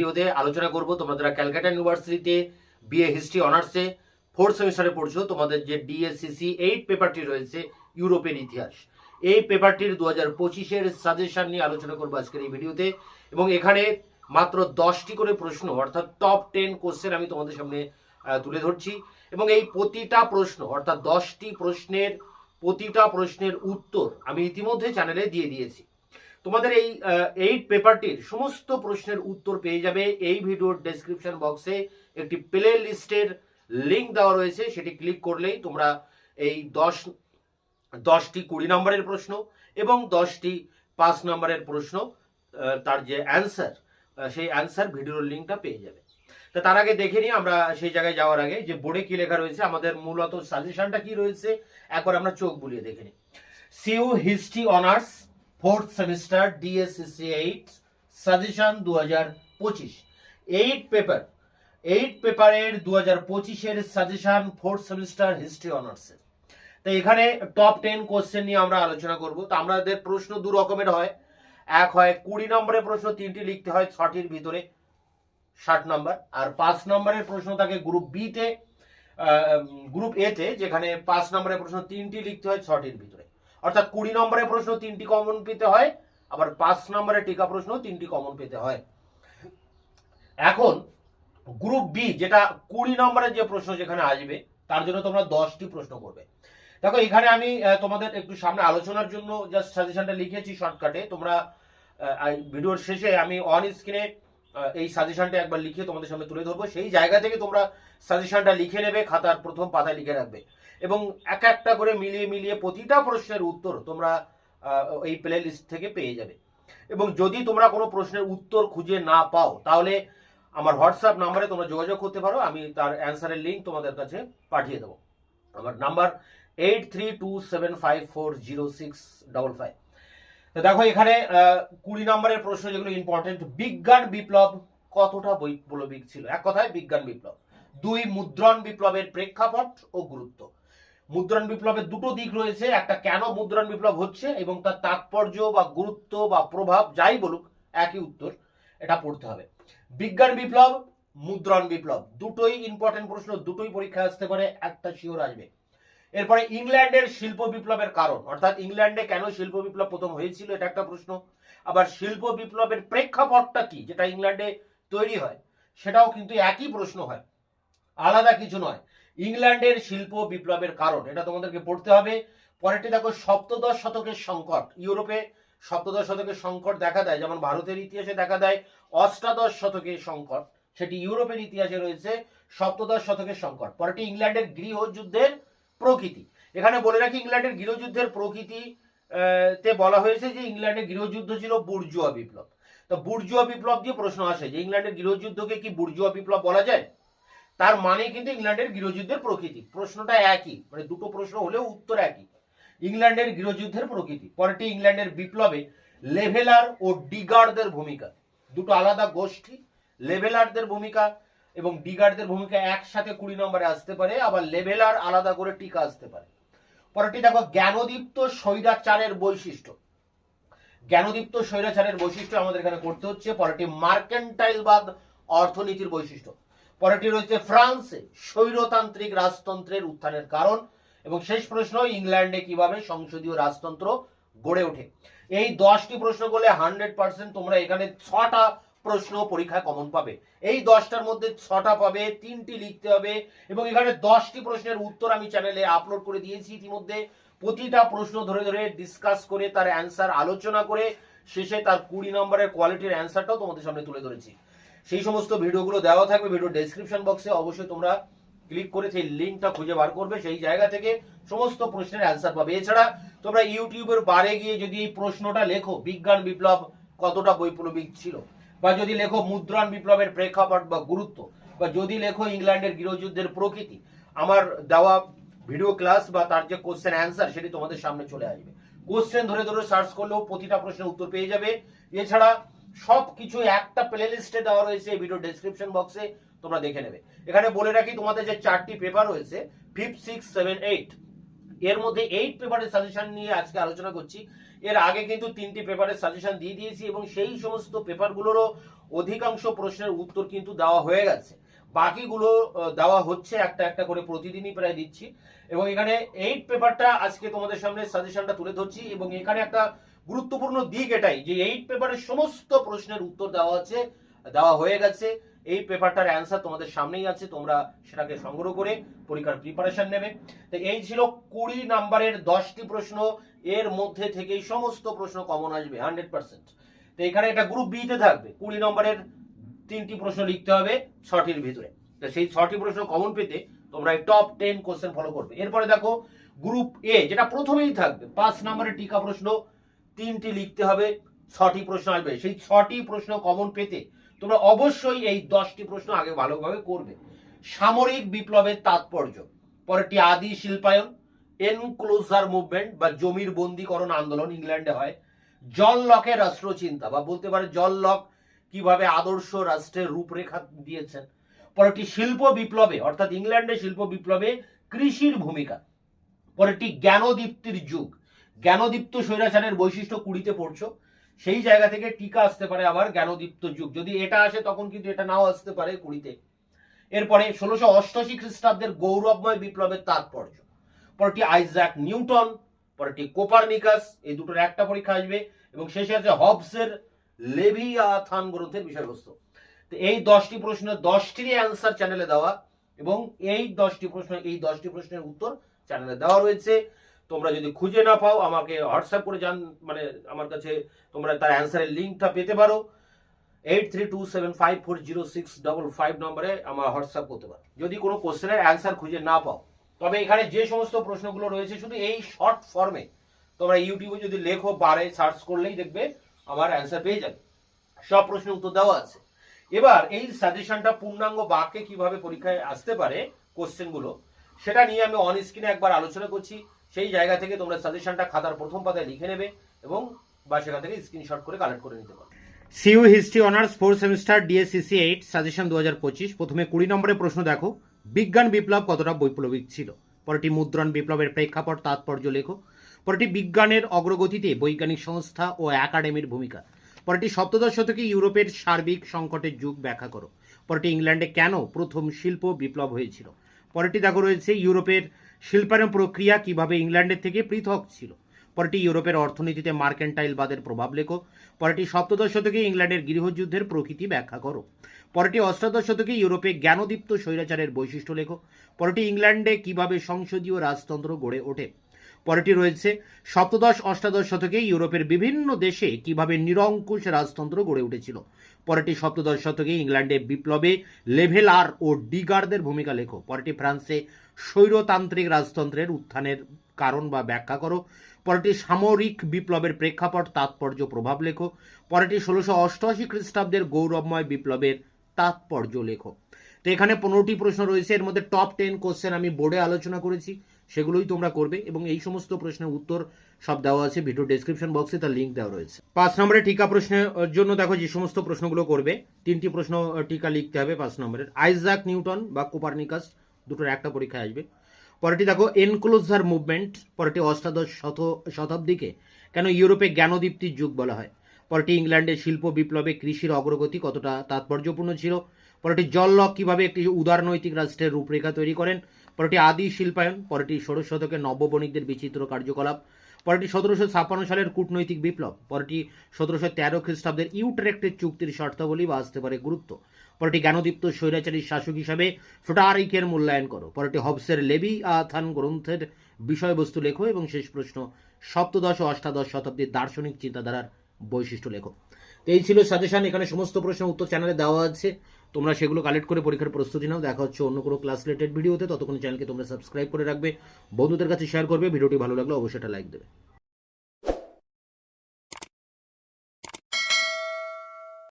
ভিডিওতে আলোচনা করব তোমরা যারা ক্যালকাটা ইউনিভার্সিটিতে বিএ হিস্ট্রি অনার্সে 4th সেমিস্টারে পড়ছো, তোমাদের যে ডিএসসিসি 8 পেপারটি রয়েছে ইউরোপের ইতিহাস, এই পেপারটির 2025-এর সাজেশন নিয়ে আলোচনা করবো আজকের এই ভিডিওতে। এবং এখানে মাত্র 10টি করে প্রশ্ন অর্থাৎ টপ 10 কোশ্চেন আমি তোমাদের সামনে তুলে ধরছি। এবং এই প্রতিটা প্রশ্ন অর্থাৎ 10টি প্রশ্নের প্রতিটা প্রশ্নের উত্তর আমি ইতিমধ্যে চ্যানেলে দিয়ে দিয়েছি। তোমাদের এই 8 পেপারটির সমস্ত প্রশ্নের উত্তর পেয়ে যাবে এই ভিডিওর ডেসক্রিপশন বক্সে একটি প্লে লিস্টের লিঙ্ক দেওয়া রয়েছে, সেটি ক্লিক করলেই তোমরা এই 10টি 20 নম্বরের প্রশ্ন এবং 10টি 5 নম্বরের প্রশ্ন তার যে অ্যান্সার, সেই অ্যান্সার ভিডিওর লিঙ্কটা পেয়ে যাবে। তো তার আগে দেখে নিই আমরা সেই জায়গায় যাওয়ার আগে যে বোর্ডে কি লেখা রয়েছে, আমাদের মূলত সাজেশনটা কি রয়েছে একবার আমরা চোখ বুলিয়ে দেখে নিই। CU history honours 4th semester DSCC 8 suggestion 2025 8 পেপারের 2025-এর সাজেশন 4th সেমিস্টার হিস্ট্রি অনার্সের। তো এখানে টপ 10 কোশ্চেন নিয়ে আমরা আলোচনা করব। তো আমাদের প্রশ্ন দু রকমের হয়, এক হয় 20 নম্বরের প্রশ্ন 3টি লিখতে হয় 6টির ভিতরে 60 নম্বর, আর 5 নম্বরের প্রশ্ন থাকে গ্রুপ বি তে, গ্রুপ এ তে, যেখানে 5 নম্বরের প্রশ্ন 3টি লিখতে হয় 6টির ভিতরে। অর্থাৎ 20 নম্বরের প্রশ্ন 3টি কমন পেতে হয়, আবার 5 নম্বরের টিকা প্রশ্ন 3টি কমন পেতে হয়। এখন গ্রুপ বি যেটা 20 নম্বরের যে প্রশ্ন যেখানে আসবে তার জন্য তোমরা 10টি প্রশ্ন করবে। দেখো এখানে আমি তোমাদের একটু সামনে আলোচনার জন্য জাস্ট সাজেশনটা লিখেছি শর্টকাটে। তোমরা ভিডিওর শেষে আমি অন স্ক্রিনে এই সাজেশনটা একবার লিখে তোমাদের সামনে তুলে ধরবো, সেই জায়গা থেকে তোমরা সাজেশনটা লিখে নেবে, খাতার প্রথম পাতায় লিখে রাখবে এবং এক একটা করে মিলিয়ে প্রতিটা প্রশ্নের উত্তর তোমরা এই প্লে লিস্ট থেকে পেয়ে যাবে। এবং যদি তোমরা কোনো প্রশ্নের উত্তর খুঁজে না পাও তাহলে আমার হোয়াটসঅ্যাপ নাম্বারে তোমরা যোগাযোগ করতে পারো, আমি তার অ্যান্সারের লিঙ্ক তোমাদের কাছে পাঠিয়ে দেবো। আমার নাম্বার 8327540655। তো দেখো এখানে 20 নম্বরের প্রশ্ন যেগুলো ইম্পর্টেন্ট, বিজ্ঞান বিপ্লব কতটা বৈপ্লবিক ছিল? এক কথায় বিজ্ঞান বিপ্লব। 2 মুদ্রণ বিপ্লবের প্রেক্ষাপট ও গুরুত্ব। মুদ্রণ বিপ্লবের দুটো দিক রয়েছে, একটা কেন মুদ্রণ বিপ্লব হচ্ছে এবং তার তাৎপর্য বা গুরুত্ব বা প্রভাব যাই বলুক একই উত্তর, এটা পড়তে হবে। বিজ্ঞান বিপ্লব, মুদ্রণ বিপ্লব দুটোই ইম্পর্টেন্ট প্রশ্ন, দুটোই পরীক্ষা আসতে পারে, একটা শিওর আসবে। এরপরে ইংল্যান্ডের শিল্প বিপ্লবের কারণ, অর্থাৎ ইংল্যান্ডে কেন শিল্প বিপ্লব প্রথম হয়েছিল এটা একটা প্রশ্ন। আবার শিল্প বিপ্লবের প্রেক্ষাপটটা কি যেটা ইংল্যান্ডে তৈরি হয়, সেটাও কিন্তু একই প্রশ্ন হয়, আলাদা কিছু নয়। ইংল্যান্ডের শিল্প বিপ্লবের কারণ এটা তোমাদেরকে পড়তে হবে। পরেরটি দেখো সপ্তদশ শতকের সংকট। ইউরোপে সপ্তদশ শতকের সংকট দেখা দেয়, যেমন ভারতের ইতিহাসে দেখা দেয় অষ্টাদশ শতকের সংকট, সেটি ইউরোপের ইতিহাসে রয়েছে সপ্তদশ শতকের সংকট। পরেরটি ইংল্যান্ডের গৃহযুদ্ধের প্রকৃতি। এখানে বলে রাখি ইংল্যান্ডের গৃহযুদ্ধের প্রকৃতি তে বলা হয়েছে যে ইংল্যান্ডের গৃহযুদ্ধ ছিল বুর্জুয়া বিপ্লব। তো বুর্জুয়া বিপ্লব দিয়ে প্রশ্ন আসে যে ইংল্যান্ডের গৃহযুদ্ধকে কি বুর্জুয়া বিপ্লব বলা যায়? তার মানে কিন্তু ইংল্যান্ডের গৃহযুদ্ধের প্রকৃতি, প্রশ্নটা একই, মানে দুটো প্রশ্ন হলেও উত্তর একই, ইংল্যান্ডের গৃহযুদ্ধের প্রকৃতি। পরেরটি ইংল্যান্ডের বিপ্লবে লেভেলার ও ডিগারদের ভূমিকা। দুটো আলাদা গোষ্ঠী, লেভেলারদের ভূমিকা এবং ডিগারদের ভূমিকা একসাথে 20 নম্বরে আসতে পারে, আবার লেভেলার আলাদা করে টিকা আসতে পারে। পরেরটি দেখো জ্ঞানদীপ্ত স্বৈরাচারের বৈশিষ্ট্য। জ্ঞানদীপ্ত স্বৈরাচারের বৈশিষ্ট্য আমাদের এখানে করতে হচ্ছে। পরেরটি মার্কেন্টাইলবাদ অর্থনীতির বৈশিষ্ট্য। পরেরটি রয়েছে ফ্রান্সে স্বৈরতান্ত্রিক রাজতন্ত্রের উত্থানের কারণ। এবং শেষ প্রশ্ন ইংল্যান্ডে কিভাবে সংসদীয় রাজতন্ত্র গড়ে ওঠে। এই 10টি প্রশ্ন করলে 100% তোমরা এখানে 6টা প্রশ্ন পরীক্ষায় কমন পাবে। এই 10টার মধ্যে 6টা পাবে, 3টি লিখতে হবে। এবং এখানে 10টি প্রশ্নের উত্তর আমি চ্যানেলে আপলোড করে দিয়েছি ইতিমধ্যে। প্রতিটা প্রশ্ন ধরে ধরে ডিসকাস করে তার অ্যান্সার আলোচনা করে শেষে তার 20 নম্বরের কোয়ালিটির অ্যান্সারটাও তোমাদের সামনে তুলে ধরেছি। সেই সমস্ত ভিডিওগুলো দেওয়া থাকবে ভিডিও ডেসক্রিপশন বক্সে, অবশ্যই তোমরা ক্লিক করে সেই লিঙ্কটা খুঁজে বার করবে, সেই জায়গা থেকে সমস্ত প্রশ্নের অ্যান্সার পাবে। এছাড়া তোমরা ইউটিউবের বারে গিয়ে যদি এই প্রশ্নটা লেখো বিজ্ঞান বিপ্লব কতটা বৈপ্লবিক ছিল, বা যদি লেখো মুদ্রণ বিপ্লবের প্রেক্ষাপট বা গুরুত্ব, বা যদি লেখো ইংল্যান্ডের গৃহযুদ্ধের প্রকৃতি, আমার দেওয়া ভিডিও ক্লাস বা তার যে কোশ্চেন অ্যান্সার সেটি তোমাদের সামনে চলে আসবে। কোশ্চেন ধরে ধরে সার্চ করলেও প্রতিটা প্রশ্নের উত্তর পেয়ে যাবে। এছাড়া সবকিছু একটা প্লে লিস্টে দেওয়া রয়েছে এই ভিডিও ডেসক্রিপশন বক্সে, তোমরা দেখে নেবে। এখানে বলে রাখি তোমাদের যে 4টি পেপার রয়েছে 5, 6, 7, 8, এর মধ্যে 8 পেপারের সাজেশন নিয়ে আজকে আলোচনা করছি। এর আগে কিন্তু 3টি পেপারের সাজেশন দিয়ে দিয়েছি এবং সেই সমস্ত পেপারগুলোরও অধিকাংশ প্রশ্নের উত্তর কিন্তু দেওয়া হয়ে গেছে। বাকিগুলো দেওয়া হচ্ছে একটা একটা করে, প্রতিদিনই প্রায় দিচ্ছি। এবং এখানে 8 পেপারটা আজকে তোমাদের সামনে সাজেশনটা তুলে ধরছি। এবং এখানে একটা গুরুত্বপূর্ণ দিক এটাই যে 8 পেপারের সমস্ত প্রশ্নের উত্তর দেওয়া হয়ে গেছে। এই পেপারটার অ্যান্সার তোমাদের সামনেই আছে, তোমরা সেটাকে সংগ্রহ করে পরীক্ষার প্রিপারেশন নেবে। তো এই ছিল 20 নাম্বারের 10টি প্রশ্ন। এর মধ্যে থেকেই সমস্ত প্রশ্ন কমন আসবে 100%। তো এখানে এটা গ্রুপ বি তে থাকবে। 20 নম্বরের 3টি প্রশ্ন লিখতে হবে 6টির ভিতরে। তো সেই 6টি প্রশ্ন কমন পেতে তোমরা এই টপ 10 কোশ্চেন ফলো করবে। এরপরে দেখো গ্রুপ এ, যেটা প্রথমেই থাকবে, 5 নম্বরের টিকা প্রশ্ন 3টি লিখতে হবে, 6টি প্রশ্ন আসবে। সেই 6টি প্রশ্ন কমন পেতে তোমরা অবশ্যই এই 10টি প্রশ্ন আগে ভালোভাবে করবে। সামরিক বিপ্লবের তাৎপর্য, পরেরটি আদি শিল্পায়ন, এনক্লোজার মুভমেন্ট বা জমির বন্দীকরণ আন্দোলন ইংল্যান্ডে হয়, জন লকের রাষ্ট্রচিন্তা বা বলতে পারে জন লক কিভাবে আদর্শ রাষ্ট্রের রূপরেখা দিয়েছেন, পরেরটি শিল্প বিপ্লবে অর্থাৎ ইংল্যান্ডে শিল্প বিপ্লবে কৃষির ভূমিকা, পরেরটি জ্ঞানদীপ্তির যুগ, জ্ঞানদীপ্ত স্বৈরাচারের বৈশিষ্ট্য 20তে পড়ছো, সেই জায়গা থেকে টিকা আসতে পারে আবার জ্ঞানদীপ্ত যুগ। যদি এটা আসে তখন কিন্তু এটা নাও আসতে পারে 20তে। এরপরে 1688 খ্রিস্টাব্দের গৌরবময় বিপ্লবের তাৎপর্য, পরেরটি আইজাক নিউটন, পরেরটি কোপারনিকাস, এই দুটোর একটা পরীক্ষা আসবে। এবং শেষে আছে হবসের লেভিয়াথান গ্রন্থের বিষয়বস্তু। তো এই 10টি প্রশ্নের 10টিরই অ্যান্সার চ্যানেলে দেওয়া এবং এই 10টি প্রশ্নের উত্তর চ্যানেলে দেওয়া রয়েছে। তোমরা যদি খুঁজে না পাও আমাকে হোয়াটসঅ্যাপ করে মানে আমার কাছে তোমরা তার অ্যান্সারের লিঙ্কটা পেতে পারো। 8327540655 নম্বরে আমার হোয়াটসঅ্যাপ করতে পারো যদি কোনো কোশ্চেনের অ্যান্সার খুঁজে না পাও। তবে এখানে যে সমস্ত প্রশ্নগুলো রয়েছে শুধু এই শর্ট ফর্মে তোমরা ইউটিউবে যদি লেখো বারে সার্চ করলেই দেখবে আমার অ্যান্সার পেয়ে যাবে, সব প্রশ্নের উত্তর দেওয়া আছে। এবার এই সাজেশনটা পূর্ণাঙ্গ বাক্যে কিভাবে পরীক্ষায় আসতে পারে কোশ্চেনগুলো, সেটা নিয়ে আমি অন স্ক্রিনে একবার আলোচনা করছি। সেই জায়গা থেকে তোমরা সাজেশনটা খাতার প্রথম পাতায় লিখে নেবে এবং বা সেখান থেকে স্ক্রিনশট করে কালেক্ট করে নিতে পারো। CU history honours 4 semester DSCC 8 suggestion 2025। প্রথমে 20 নম্বরের প্রশ্ন দেখো, বিজ্ঞান বিপ্লব কতটা বৈপ্লবিক ছিল, পরেরটি মুদ্রণ বিপ্লবের প্রেক্ষাপট তাৎপর্য লেখো, পরেরটি বিজ্ঞানের অগ্রগতিতে বৈজ্ঞানিক সংস্থা ও একাডেমির ভূমিকা, পরেরটি সপ্তদশ শতকে ইউরোপের সার্বিক সংকটের যুগ ব্যাখ্যা করো, পরেরটি ইংল্যান্ডে কেন প্রথম শিল্প বিপ্লব হয়েছিল, পরেরটি দেখো রয়েছে ইউরোপের শিল্পায়ন প্রক্রিয়া কিভাবে ইংল্যান্ডের থেকে পৃথক ছিল, পরেরটি ইউরোপের অর্থনীতিতে মার্কেন্টাইলবাদের প্রভাব লেখো, পরেরটি সপ্তদশ শতকে ইংল্যান্ডের গৃহযুদ্ধের প্রকৃতি ব্যাখ্যা করো, পরেরটি অষ্টাদশ শতকে ইউরোপে জ্ঞানদীপ্ত স্বৈরাচারের বৈশিষ্ট্য লেখো, পরেরটি ইংল্যান্ডে কিভাবে সংসদীয় রাজতন্ত্র গড়ে ওঠে, পরেরটি রয়েছে সপ্তদশ অষ্টাদশ শতকে ইউরোপের বিভিন্ন দেশে কিভাবে নিরঙ্কুশ রাজতন্ত্র গড়ে উঠেছিল, পরেরটি সপ্তদশ শতকে ইংল্যান্ডে বিপ্লবে লেভেলার ও ডিগারদের ভূমিকা লেখো, পরেরটি ফ্রান্সে স্বৈরতান্ত্রিক রাজতন্ত্রের উত্থানের কারণ বা ব্যাখ্যা করো, পরেরটি সামরিক বিপ্লবের প্রেক্ষাপট তাৎপর্য প্রভাব লেখো, পরেরটি 1688 খ্রিস্টাব্দের গৌরবময় বিপ্লবের তাৎপর্য লেখো। তো এখানে 15টি প্রশ্ন রয়েছে, এর মধ্যে টপ 10 কোশ্চেন আমি বোর্ডে আলোচনা করেছি, সেগুলোই তোমরা করবে এবং এই সমস্ত প্রশ্নের উত্তর সব দেওয়া আছে ভিডিও ডেসক্রিপশন বক্সে, তার লিঙ্ক দেওয়া রয়েছে। 5 নম্বরের টিকা প্রশ্নের জন্য দেখো যে সমস্ত প্রশ্নগুলো করবে, 3টি প্রশ্ন টিকা লিখতে হবে 5 নম্বরের। আইজাক নিউটন বা কোপারনিকাস দুটোর একটা পরীক্ষায় আসবে। পরেরটি দেখো এনক্লোজার মুভমেন্ট, পরেরটি অষ্টাদশ শতাব্দীকে কেন ইউরোপে জ্ঞানদীপ্তির যুগ বলা হয়, পরেরটি ইংল্যান্ডের শিল্প বিপ্লবে কৃষির অগ্রগতি কতটা তাৎপর্যপূর্ণ ছিল, পরেরটি জন লক কিভাবে একটি উদারনৈতিক রাষ্ট্রের রূপরেখা তৈরি করেন, পরেরটি আদি শিল্পায়ন, পরেরটি ষোড়শ শতকের নব্যবণিকদের বিচিত্র কার্যকলাপ, পরেরটি 1756 সালের কূটনৈতিক বিপ্লব, পরেরটি 1713 খ্রিস্টাব্দের ইউট্রেক্টের চুক্তির শর্তাবলী বা আসতে পারে গুরুত্ব, পরেরটি জ্ঞানদীপ্ত স্বৈরাচারী শাসক হিসাবে ফ্রেডারিকের মূল্যায়ন করো, পরেরটি হবসের লেভিয়াথান গ্রন্থের বিষয়বস্তু লেখো এবং শেষ প্রশ্ন সপ্তদশ ও অষ্টাদশ শতাব্দীর দার্শনিক চিন্তাধারার বৈশিষ্ট্য লেখো। তো এই ছিল সাজেশন, এখানে সমস্ত প্রশ্নের উত্তর চ্যানেলে দেওয়া আছে, তোমরা সেগুলো কালেক্ট করে পরীক্ষার প্রস্তুতি নাও। দেখা হচ্ছে অন্য কোনো ক্লাস রিলেটেড ভিডিওতে, ততক্ষণ চ্যানেলকে তোমরা সাবস্ক্রাইব করে রাখবে, বন্ধুদের কাছে শেয়ার করবে, ভিডিওটি ভালো লাগলে অবশ্যই একটা লাইক দেবে।